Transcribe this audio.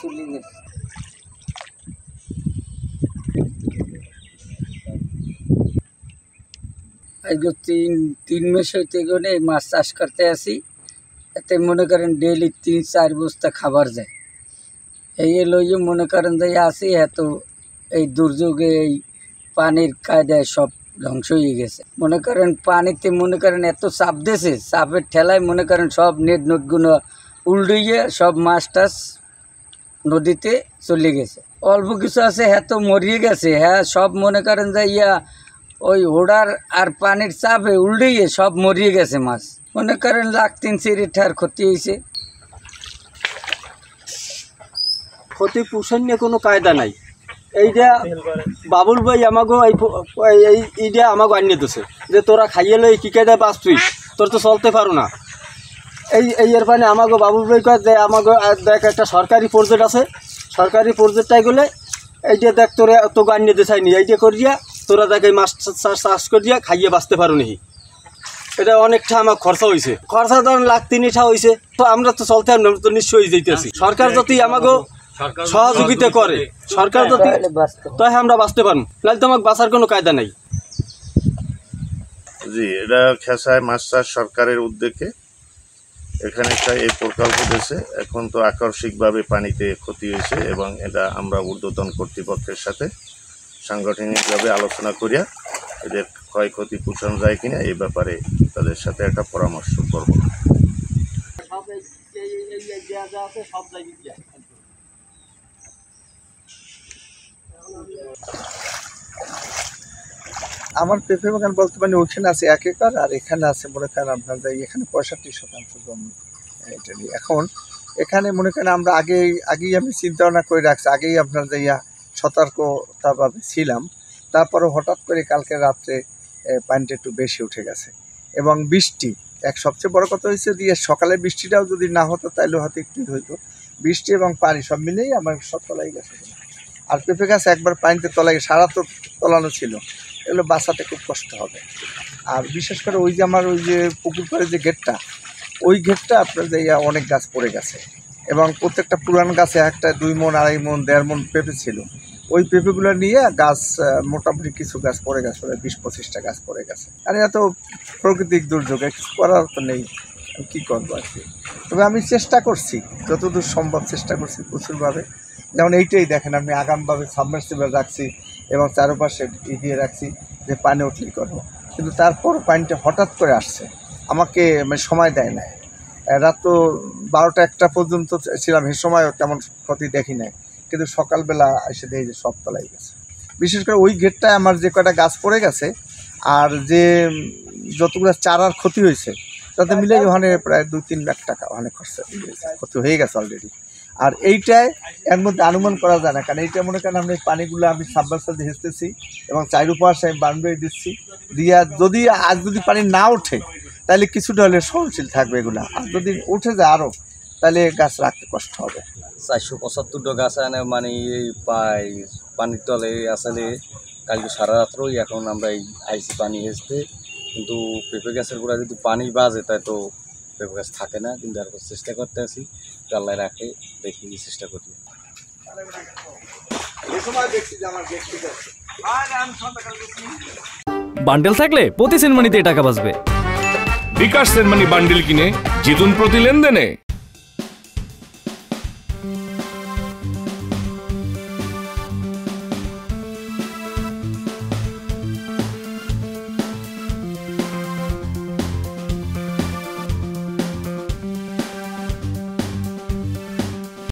চলে গেছে। আজকে তিন মাস হইতে গেলে মাছ চাষ করতে আসি, এতে মনে করেন ডেইলি 3-4 বস্তা খাবার যায়। এই লইয়ে মনে করেন যে আসি এত এই দুর্যোগে এই পানির কায়দায় সব ধ্বংস হয়ে গেছে। মনে করেন পানিতে মনে করেন এত চাপ দিয়েছে, চাপের ঠেলায় মনে করেন সব নেটগুলো উল্টিয়ে সব মাছ টাছ নদীতে চলে গেছে। অল্প কিছু আছে হ্যাঁ তো মরিয়ে গেছে, হ্যাঁ সব মনে করেন যে ওই ওড়ার আর পানির চাপে উল্টিয়ে সব মরিয়ে গেছে মাছ। মনে করেন 3-4 ক্ষতি হয়েছে। ক্ষতিপূরণ নিয়ে কোনো কায়দা নাই। এইটা বাবুল ভাই আমাকে এইটা আমাকে আনিয়ে দিছে যে তোরা খাইয়ে লই কী কায়দায় পাস তুই, তোর তো চলতে পারো না। এই এর মানে আমাকে বাবুল ভাই কয় যে আমাকে দেখ একটা সরকারি প্রজেক্ট আছে, সরকারি প্রজেক্টটাই গেলে এইটা দেখ তোরা তোকে আনিয়ে দিতে চাইনি, এইটা করিয়া তোরা দেখ এই মাছ চাষ করিয়া খাইয়ে বাঁচতে পারো নি। এটা অনেকটা আমার খরচা হয়েছে, খরচা ধরেন 3 হয়েছে। তো আমরা তো চলতে আমরা তো নিশ্চয়ই যেতেছি। সরকার যদি আমাকে সহযোগিতা করে, সরকার যদি তাই আমরা বাঁচতে পারবো, নাহলে তো আমাকে বাঁচার কোনো কায়দা নাই। জি, এটা খেসায় মাছ চাষ সরকারের উদ্যোগে এখানে একটা এই প্রকল্প দিয়েছে। এখন তো আকস্মিকভাবে পানিতে ক্ষতি হয়েছে এবং এটা আমরা ঊর্ধ্বতন কর্তৃপক্ষের সাথে সাংগঠনিকভাবে আলোচনা করিয়া এদের ক্ষয়ক্ষতি পোষণ যায় কিনা এই ব্যাপারে তাদের সাথে একটা পরামর্শ করব। আমার পেঁপে বাগান বলতে মানে ওইখানে আছে 1 একর, আর এখানে আছে মনে করেন আপনার এখানে 65% জমি। এটা নিয়ে এখন এখানে মনে করেন আমরা আগেই আমি চিন্তা ভাবনা করে রাখছি, আগেই আপনার যাইয়া সতর্কতাভাবে ছিলাম। তারপরে হঠাৎ করে কালকে রাত্রে পানিটা একটু বেশি উঠে গেছে এবং বৃষ্টি সবচেয়ে বড় কথা হয়েছে দিয়ে সকালে বৃষ্টিটাও যদি না হতো তাহলে হয়তো একটু হইতো। বৃষ্টি এবং পানি সব মিলেই আমার সব তলাই গেছে। আর পেঁপে গাছ একবার পানিতে তলায় সারা তো তলানো ছিল, এগুলো বাঁচাতে খুব কষ্ট হবে। আর বিশেষ করে ওই যে আমার ওই যে পুকুর পাড়ে যে গেটটা, ওই গেটটা আপনার যাইয়া অনেক গাছ পড়ে গেছে এবং প্রত্যেকটা পুরান গাছে একটা 2 মণ 2.5 মণ 1.5 মণ পেঁপে ছিল। ওই পেঁপেগুলো নিয়ে গাছ মোটামুটি কিছু গাছ পড়ে গেছে, 20-25টা গাছ পড়ে গেছে। আর এত প্রাকৃতিক দুর্যোগ, কিছু করার তো নেই, কী করবো আর কি। তবে আমি চেষ্টা করছি, যতদূর সম্ভব চেষ্টা করছি প্রচুরভাবে। যেমন এইটাই দেখেন আমি আগামভাবে সাবমার্সিবল রাখছি এবং চারপাশে দিয়ে রাখছি যে পানি উঠলেই করবো, কিন্তু তারপর পানিটা হঠাৎ করে আসছে, আমাকে মানে সময় দেয় না। রাত তো 12টা-1টা পর্যন্ত ছিলাম, সে সময়ও তেমন ক্ষতি দেখি নাই, কিন্তু সকালবেলা এসে দেখি যে সব তলাই গেছে। বিশেষ করে ওই গেটটায় আমার যে কয়টা গাছ পড়ে গেছে আর যে যতগুলো চারার ক্ষতি হয়েছে তাতে মিলে ওখানে প্রায় 2-3 লাখ টাকা ওখানে খরচা ক্ষতি হয়ে গেছে অলরেডি। আর এইটায় এর মধ্যে অনুমান করা যায় না, কারণ এইটা মনে করেন আমি পানিগুলো আমি সাবমার্সাল দিয়ে হেঁচতেছি এবং চারুপাশে আমি বাউন্ডারি দিচ্ছি দিয়া যদি আজ যদি পানি না ওঠে তাহলে কিছুটা হলে সহনশীল থাকবে এগুলো, আর যদি উঠে যায় আরও তাহলে গাছ রাখতে কষ্ট হবে। 475টা গাছ মানে পাই পানির তলে আসলে কালকে সারা রাত্রই এখন আমরা এই আইসি পানি হেঁচতে, কিন্তু পেঁপে গাছের গোড়া যদি পানি বাজে তাই তো পেঁপে গাছ থাকে না, কিন্তু আর চেষ্টা করতে আছি আল্লাহ রাখে, দেখি চেষ্টা করি। বান্ডেল থাকলে প্রতি সেনমানিতে টাকা বাঁচবে। বিকাশ সেনমানি বান্ডেল কিনে জিতুন প্রতি লেনদেনে।